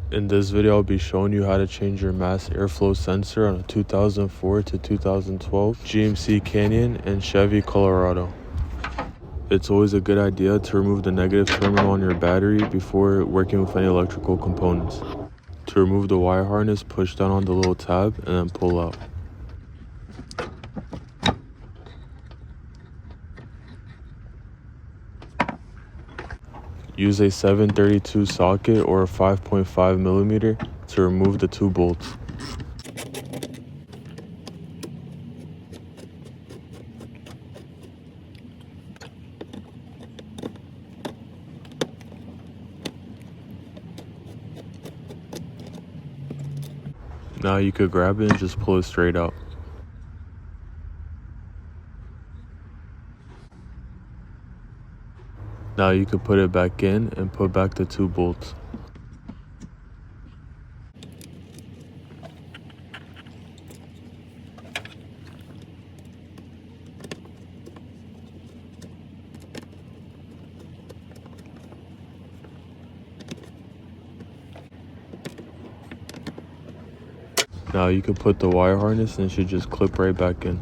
In this video, I'll be showing you how to change your mass airflow sensor on a 2004 to 2012 GMC Canyon and Chevy Colorado. It's always a good idea to remove the negative terminal on your battery before working with any electrical components. To remove the wire harness, push down on the little tab and then pull out. Use a 732 socket or a 5.5 millimeter to remove the two bolts. Now you could grab it and just pull it straight out. Now you could put it back in and put back the two bolts. Now you can put the wire harness and it should just clip right back in.